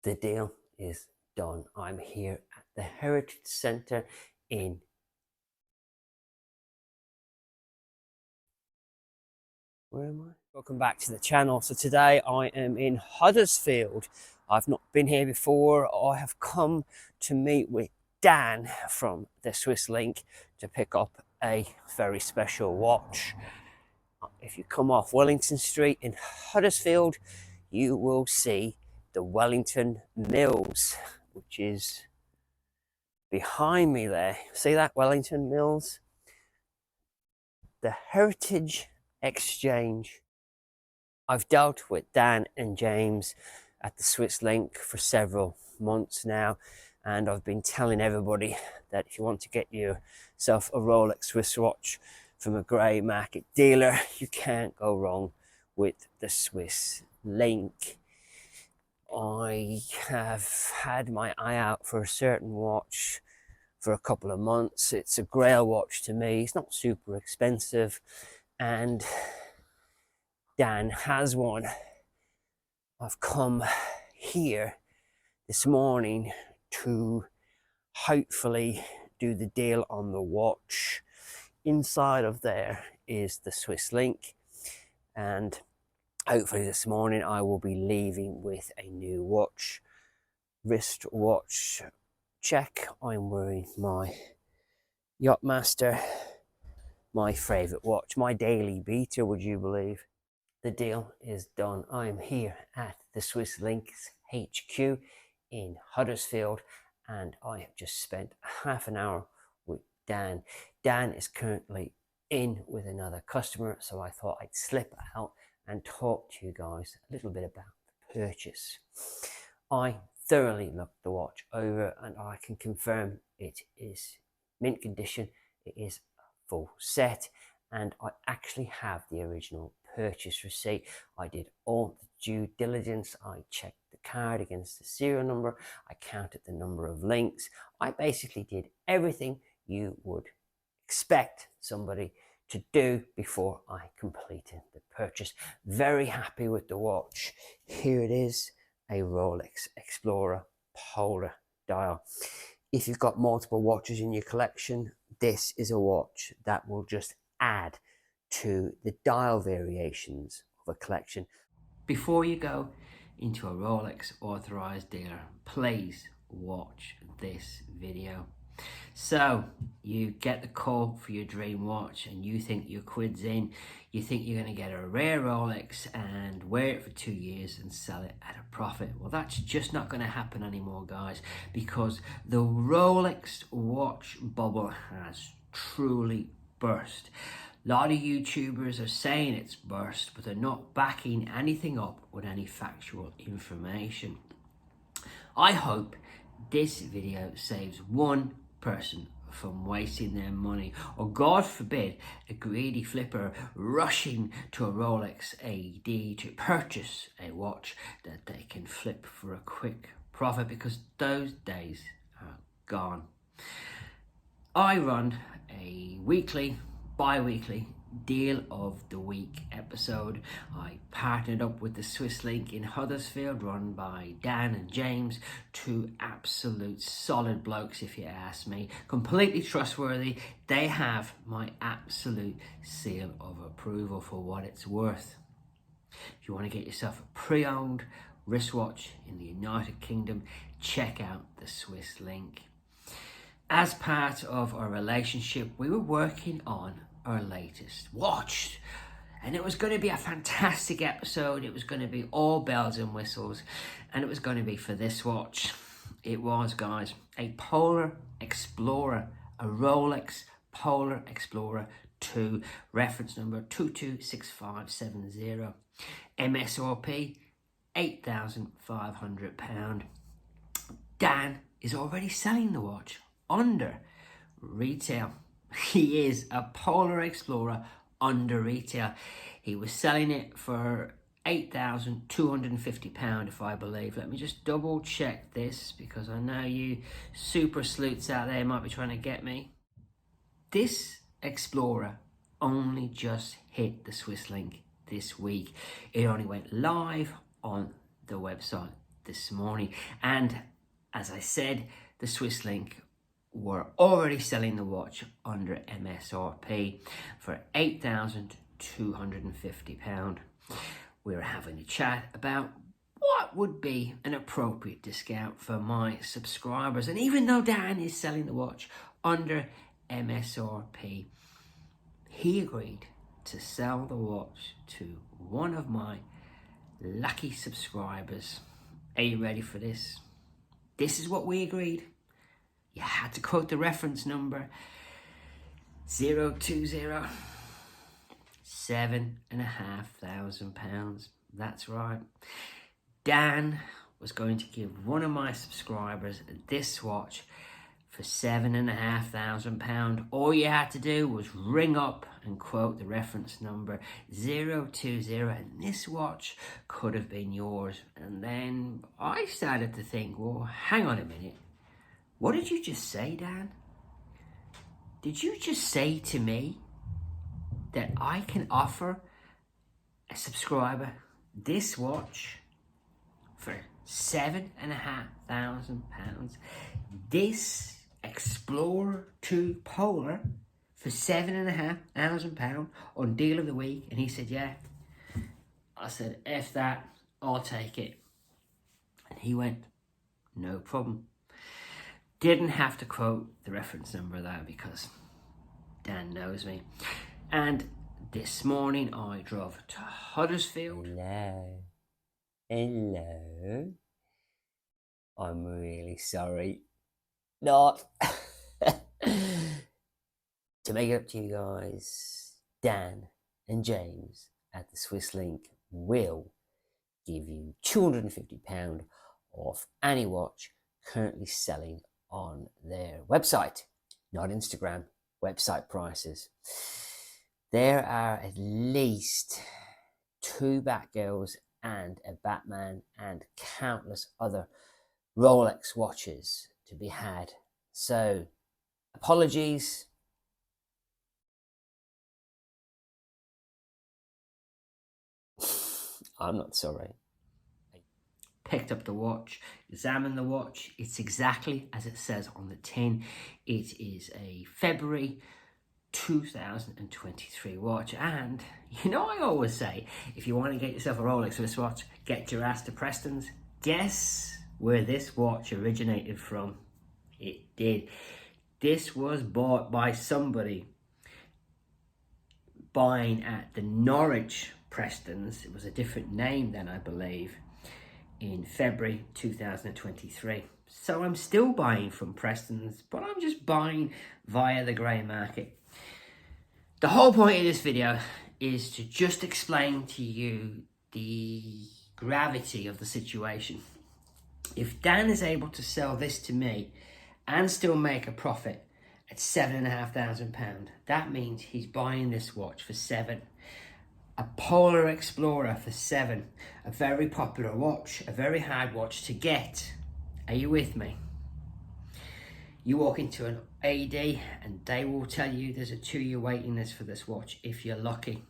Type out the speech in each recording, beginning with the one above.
The deal is done. I'm here at the Heritage Centre in where am I? Welcome back to the channel. So today I am in Huddersfield. I've not been here before. I have come to meet with Dan from the Swiss Link to pick up a very special watch. If you come off Wellington Street in Huddersfield, you will see the Wellington Mills, which is behind me there. See that Wellington Mills? The Heritage Exchange. I've dealt with Dan and James at the Swiss Link for several months now, and I've been telling everybody that if you want to get yourself a Rolex Swiss watch from a grey market dealer, you can't go wrong with the Swiss Link. I have had my eye out for a certain watch for a couple of months. It's a grail watch to me. It's not super expensive, and Dan has one. I've come here this morning to hopefully do the deal on the watch. Inside of there is the Swiss Link, and hopefully this morning I will be leaving with a new watch. Wrist watch check. I'm wearing my Yachtmaster, my favourite watch, my daily beater, would you believe? The deal is done. I am here at the Swiss Link's HQ in Huddersfield, and I have just spent half an hour with Dan. Dan is currently in with another customer, so I thought I'd slip out and talk to you guys a little bit about the purchase. I thoroughly looked the watch over, and I can confirm it is mint condition. It is a full set, and I actually have the original purchase receipt. I did all the due diligence. I checked the card against the serial number. I counted the number of links. I basically did everything you would expect somebody to do before I completed the purchase. Very happy with the watch. Here it is, a Rolex Explorer Polar dial. If you've got multiple watches in your collection, this is a watch that will just add to the dial variations of a collection. Before you go into a Rolex authorized dealer, please watch this video. So you get the call for your dream watch, and you think your quid's in. You think you're going to get a rare Rolex and wear it for 2 years and sell it at a profit. Well, that's just not going to happen anymore, guys, because the Rolex watch bubble has truly burst. A lot of YouTubers are saying it's burst, but they're not backing anything up with any factual information. I hope this video saves one person from wasting their money, or God forbid, a greedy flipper rushing to a Rolex AD to purchase a watch that they can flip for a quick profit, because those days are gone. I run a weekly, bi-weekly deal of the week episode. I partnered up with the Swiss Link in Huddersfield, run by Dan and James, two absolute solid blokes if you ask me, completely trustworthy. They have my absolute seal of approval for what it's worth. If you want to get yourself a pre-owned wristwatch in the United Kingdom, check out the Swiss Link. As part of our relationship, we were working on our latest watch, and it was going to be a fantastic episode. It was going to be all bells and whistles, and it was going to be for this watch. It was, guys, a Polar Explorer, a Rolex Polar Explorer 2, reference number 226570, MSRP £8,500. Dan is already selling the watch under retail. He is a Polar Explorer under retail. He was selling it for £8,250, if I believe. Let me just double check this, because I know you super sleuths out there might be trying to get me. This Explorer only just hit the Swiss Link this week. It only went live on the website this morning. And as I said, the Swiss Link were already selling the watch under MSRP for £8,250. We were having a chat about what would be an appropriate discount for my subscribers. And even though Dan is selling the watch under MSRP, he agreed to sell the watch to one of my lucky subscribers. Are you ready for this? This is what we agreed. You had to quote the reference number 020, £7,500. That's right. Dan was going to give one of my subscribers this watch for £7,500. All you had to do was ring up and quote the reference number 020, and this watch could have been yours. And then I started to think, well, hang on a minute. What did you just say, Dan? Did you just say to me that I can offer a subscriber this watch for £7,500? This Explorer 2 Polar for £7,500 on deal of the week? And he said, yeah. I said, F that, I'll take it. And he went, no problem. Didn't have to quote the reference number there because Dan knows me. And this morning I drove to Huddersfield. Hello. I'm really sorry. Not to make it up to you guys, Dan and James at the Swiss Link will give you £250 off any watch currently selling on their website, not Instagram, website prices. There are at least 2 Batgirls and a Batman and countless other Rolex watches to be had. So, apologies. I'm not sorry. Picked up the watch, examined the watch. It's exactly as it says on the tin. It is a February 2023 watch. And you know, I always say, if you want to get yourself a Rolex wristwatch, get your ass to Preston's. Guess where this watch originated from? It did. This was bought by somebody buying at the Norwich Preston's. It was a different name then, I believe, in February 2023. So I'm still buying from Preston's, but I'm just buying via the grey market. The whole point of this video is to just explain to you the gravity of the situation. If Dan is able to sell this to me and still make a profit at £7,500, that means he's buying this watch for £7,000. A Polar Explorer for £7,000. A very popular watch, a very hard watch to get. Are you with me? You walk into an AD and they will tell you there's a 2-year waiting list for this watch if you're lucky.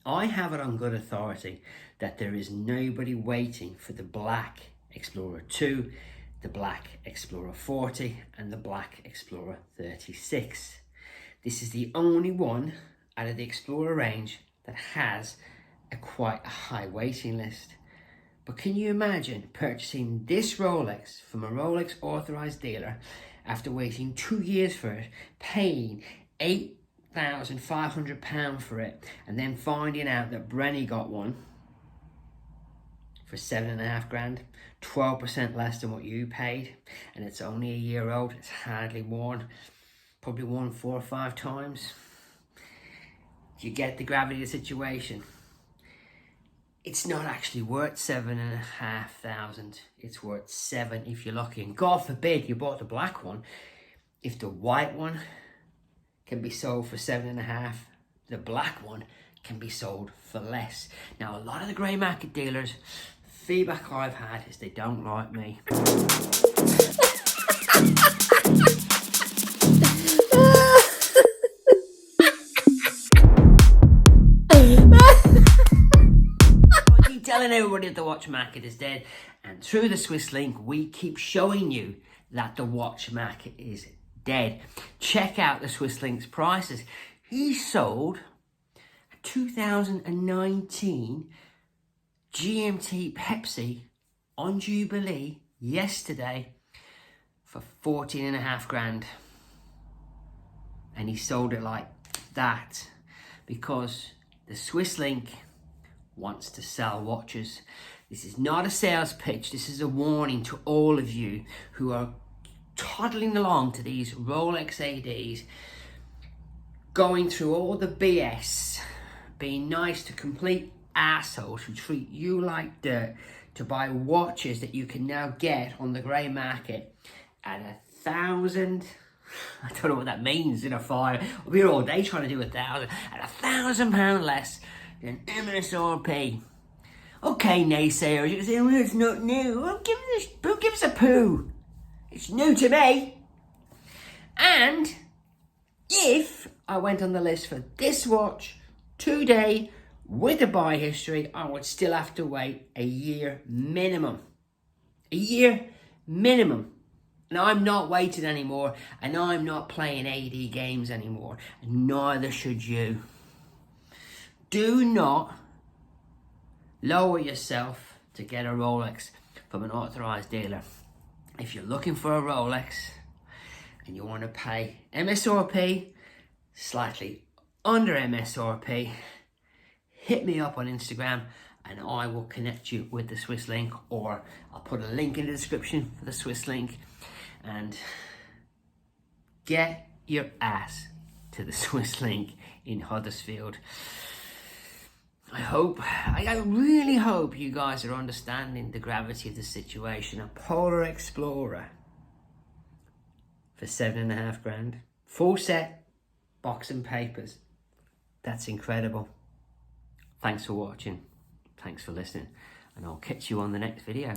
I have it on good authority that there is nobody waiting for the Black Explorer 2, the Black Explorer 40 and the Black Explorer 36. This is the only one out of the Explorer range that has quite a high waiting list. But can you imagine purchasing this Rolex from a Rolex authorized dealer after waiting 2 years for it, paying £8,500 for it, and then finding out that Brenny got one for £7,500, 12% less than what you paid, and it's only a year old, it's hardly worn, probably worn 4 or 5 times. You get the gravity of the situation. It's not actually worth £7,500. It's worth £7,000 if you're lucky. And God forbid you bought the black one. If the white one can be sold for £7,500, the black one can be sold for less. Now, a lot of the grey market dealers, feedback I've had is they don't like me. telling everybody that the watch market is dead, and through the Swiss Link, we keep showing you that the watch market is dead. Check out the Swiss Link's prices. He sold a 2019 GMT Pepsi on Jubilee yesterday for 14.5 grand. And he sold it like that because the Swiss Link wants to sell watches. This is not a sales pitch. This is a warning to all of you who are toddling along to these Rolex ADs, going through all the BS, being nice to complete assholes who treat you like dirt, to buy watches that you can now get on the grey market at 1,000. I don't know what that means in a fire. We're here all day trying to do 1,000 at £1,000 less than MSRP. Okay, naysayers, you can say, well, it's not new. Well, who gives a poo? It's new to me. And if I went on the list for this watch today with a buy history, I would still have to wait a year minimum. A year minimum. And I'm not waiting anymore, and I'm not playing AD games anymore, and neither should you. Do not lower yourself to get a Rolex from an authorized dealer. If you're looking for a Rolex and you want to pay MSRP, slightly under MSRP, hit me up on Instagram and I will connect you with the Swiss Link, or I'll put a link in the description for the Swiss Link, and get your ass to the Swiss Link in Huddersfield. I really hope you guys are understanding the gravity of the situation. A Polar Explorer for 7.5 grand. Full set, box and papers. That's incredible. Thanks for watching. Thanks for listening. And I'll catch you on the next video.